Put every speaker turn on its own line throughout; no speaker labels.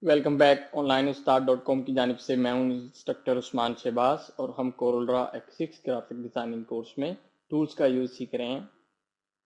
Welcome back online उस्ताद.com की जानिब से मैं हूं इंस्ट्रक्टर उस्मान शहबाज और हम कोरोलरा X6 ग्राफिक डिजाइनिंग कोर्स में टूल्स का यूज सीख रहे हैं।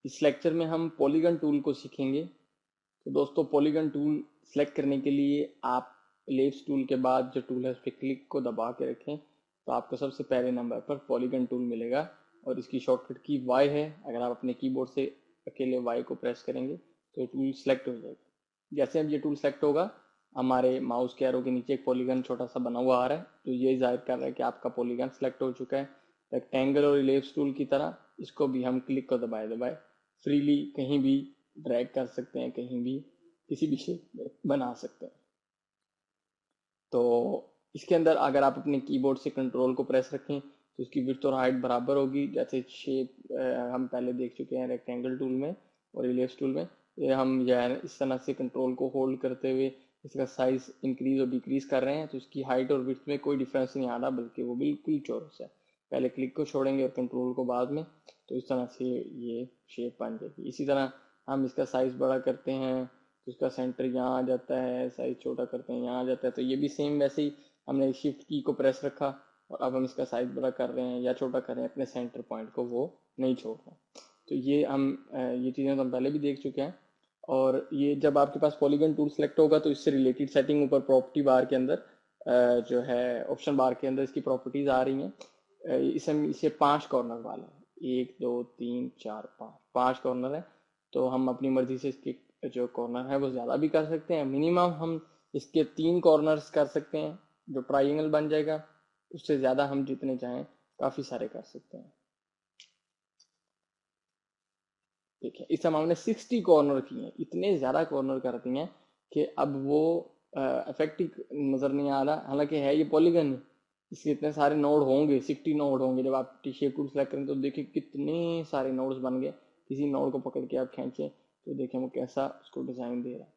इस लेक्चर में हम पॉलीगन टूल को सीखेंगे। तो दोस्तों, पॉलीगन टूल सेलेक्ट करने के लिए आप इलिप्स टूल के बाद जो टूल है उस पर क्लिक को दबा के रखें तो आपको सबसे पहले नंबर पर पॉलीगन टूल मिलेगा और इसकी शॉर्टकट की Y है। अगर आप अपने कीबोर्ड से अकेले Y को प्रेस करेंगे तो टूल सेलेक्ट हो जाएगा। जैसे अब ये टूल सेलेक्ट होगा, हमारे माउस के एरो के नीचे एक पॉलीगन छोटा सा बना हुआ आ रहा है, तो ये जाहिर कर रहा है कि आपका पॉलीगन सेलेक्ट हो चुका है। रेक्टेंगल और इलिप्स टूल की तरह इसको भी हम क्लिक को दबाए दबाए फ्रीली कहीं भी ड्रैग कर सकते हैं, कहीं भी किसी भी शेप में बना सकते हैं। तो इसके अंदर अगर आप अपने कीबोर्ड से कंट्रोल को प्रेस रखें तो इसकी विड्थ और हाइट बराबर होगी। जैसे शेप हम पहले देख चुके हैं रेक्टेंगल टूल में और इलिप्स टूल में। ये हम जो है इस तरह से कंट्रोल को होल्ड करते हुए इसका साइज इंक्रीज और डिक्रीज कर रहे हैं, तो इसकी हाइट और विड्थ में कोई डिफरेंस नहीं आ रहा, बल्कि वो बिल्कुल चौरस है। पहले क्लिक को छोड़ेंगे और कंट्रोल को बाद में, तो इस तरह से ये शेप बन जाएगी। इसी तरह हम इसका साइज बड़ा करते हैं तो इसका सेंटर यहाँ आ जाता है, साइज छोटा करते हैं यहाँ आ जाता है। तो ये भी सेम वैसे ही हमने शिफ्ट की को प्रेस रखा और अब हम इसका साइज बड़ा कर रहे हैं या छोटा कर रहे हैं, अपने सेंटर पॉइंट को वो नहीं छोड़ रहा। तो ये ये चीज़ें तो हम पहले भी देख चुके हैं। और ये जब आपके पास पॉलीगन टूल सेलेक्ट होगा तो इससे रिलेटेड सेटिंग ऊपर प्रॉपर्टी बार के अंदर जो है ऑप्शन बार के अंदर इसकी प्रॉपर्टीज आ रही हैं। इसे 5 कॉर्नर वाला है, 1 2 3 4 5 कॉर्नर है। तो हम अपनी मर्जी से इसके जो कॉर्नर है वो ज़्यादा भी कर सकते हैं। मिनिमम हम इसके 3 कॉर्नर्स कर सकते हैं, जो ट्राइंगल बन जाएगा। उससे ज़्यादा हम जितने चाहें काफ़ी सारे कर सकते हैं। ठीक है, इस समय हमने 60 कॉर्नर किए हैं, इतने ज़्यादा कॉर्नर कर दिए हैं कि अब वो इफेक्टिव नज़र नहीं आ रहा। हालांकि है ये पॉलीगन, इसके इतने सारे नोड होंगे, 60 नोड होंगे। जब आप टी शेप टूल सेलेक्ट करें तो देखिए कितने सारे नोड्स बन गए। किसी नोड को पकड़ के आप खींचें तो देखें वो कैसा उसको डिज़ाइन दे रहा है।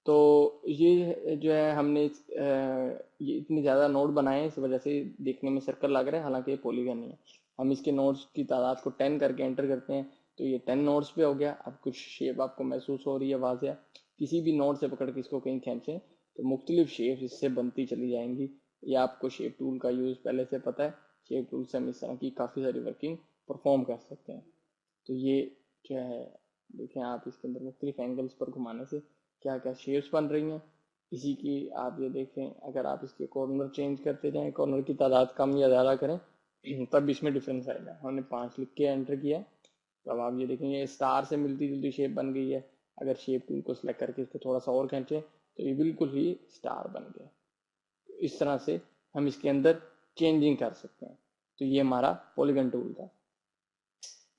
तो ये जो है हमने ये इतने ज़्यादा नोड बनाए हैं, इस वजह से देखने में सर्कल लग रहा है, हालांकि ये पॉलीगन नहीं है। हम इसके नोड्स की तादाद को 10 करके एंटर करते हैं तो ये 10 नोड्स पे हो गया। अब कुछ शेप आपको महसूस हो रही है वाज़ेह। किसी भी नोड से पकड़ के इसको कहीं खींचें तो मुख्तलिफ शेप इससे बनती चली जाएंगी। ये आपको शेप टूल का यूज़ पहले से पता है। शेप टूल से हम इस तरह की काफ़ी सारी वर्किंग परफॉर्म कर सकते हैं। तो ये जो है देखें आप, इसके अंदर मुख्तलिफ एंगल्स पर घुमाने से क्या क्या शेप्स बन रही हैं। इसी की आप ये देखें, अगर आप इसके कॉर्नर चेंज करते जाएं, कॉर्नर की तादाद कम या ज़्यादा करें तब इसमें डिफरेंस आएगा। हमने 5 लिख के एंटर किया, तो अब आप ये देखेंगे स्टार से मिलती जुलती शेप बन गई है। अगर शेप टूल को सिलेक्ट करके इसको थोड़ा सा और खींचे तो ये बिल्कुल ही स्टार बन गया। इस तरह से हम इसके अंदर चेंजिंग कर सकते हैं। तो ये हमारा पॉलीगन टूल था।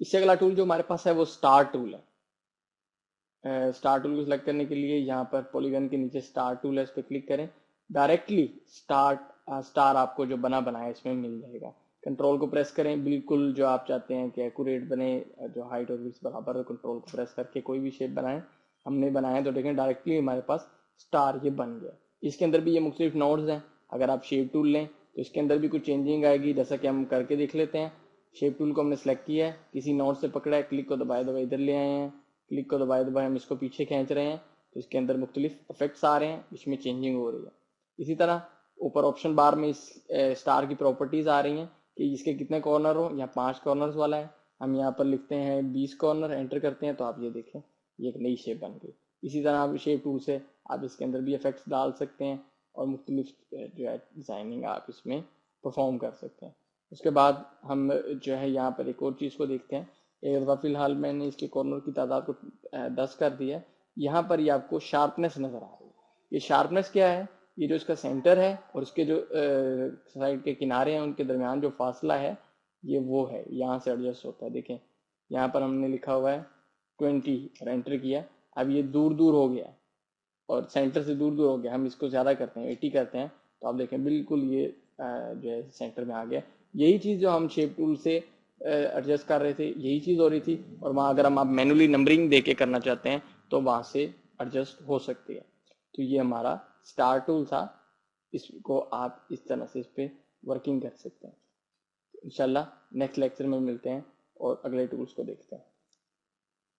इससे अगला टूल जो हमारे पास है वो स्टार टूल है। स्टार टूल को सिलेक्ट करने के लिए यहाँ पर पॉलीगन के नीचे स्टार टूल है, इस पर क्लिक करें। डायरेक्टली स्टार आपको जो बना बनाया इसमें मिल जाएगा। कंट्रोल को प्रेस करें, बिल्कुल जो आप चाहते हैं कि एक्यूरेट बने, जो हाइट और विड्थ बराबर है, कंट्रोल को प्रेस करके कोई भी शेप बनाएं। हमने बनाया तो देखें डायरेक्टली हमारे पास स्टार ये बन गया। इसके अंदर भी ये मुख्तलिफ नोड्स हैं। अगर आप शेप टूल लें तो इसके अंदर भी कुछ चेंजिंग आएगी, जैसा कि हम करके देख लेते हैं। शेप टूल को हमने सेलेक्ट किया है, किसी नोड से पकड़ा है, क्लिक को दबाए दबाए इधर ले आए हैं, क्लिक को दबाए दबाए हम इसको पीछे खींच रहे हैं, तो इसके अंदर मुख्तलिफ इफेक्ट्स आ रहे हैं, इसमें चेंजिंग हो रही है। इसी तरह ऊपर ऑप्शन बार में इस स्टार की प्रॉपर्टीज आ रही हैं कि इसके कितने कॉर्नर हो। यहाँ 5 कॉर्नर्स वाला है, हम यहाँ पर लिखते हैं 20 कॉर्नर, एंटर करते हैं तो आप ये देखें ये एक नई शेप बन गई। इसी तरह आप शेप टूल से आप इसके अंदर भी इफेक्ट्स डाल सकते हैं और मुख्तलिफ जो है डिज़ाइनिंग आप इसमें परफॉर्म कर सकते हैं। उसके बाद हम जो है यहाँ पर एक और चीज़ को देखते हैं। एक दफ़ा फिलहाल मैंने इसके कॉर्नर की तादाद को 10 कर दिया है। यहाँ पर ये आपको शार्पनेस नज़र आ रही है। ये शार्पनेस क्या है? ये जो इसका सेंटर है और इसके जो साइड के किनारे हैं उनके दरमियान जो फासला है ये वो है, यहाँ से एडजस्ट होता है। देखें यहाँ पर हमने लिखा हुआ है 20 और एंटर किया। अब ये दूर दूर हो गया और सेंटर से दूर दूर हो गया। हम इसको ज़्यादा करते हैं, 80 करते हैं, तो आप देखें बिल्कुल ये जो है सेंटर में आ गया। यही चीज़ जो हम शेप टूल से एडजस्ट कर रहे थे यही चीज़ हो रही थी, और वहाँ अगर हम आप मैनुअली नंबरिंग दे के करना चाहते हैं तो वहाँ से एडजस्ट हो सकती है। तो ये हमारा स्टार टूल था, इसको आप इस तरह से इस पर वर्किंग कर सकते हैं। इंशाल्लाह नेक्स्ट लेक्चर में मिलते हैं और अगले टूल्स को देखते हैं।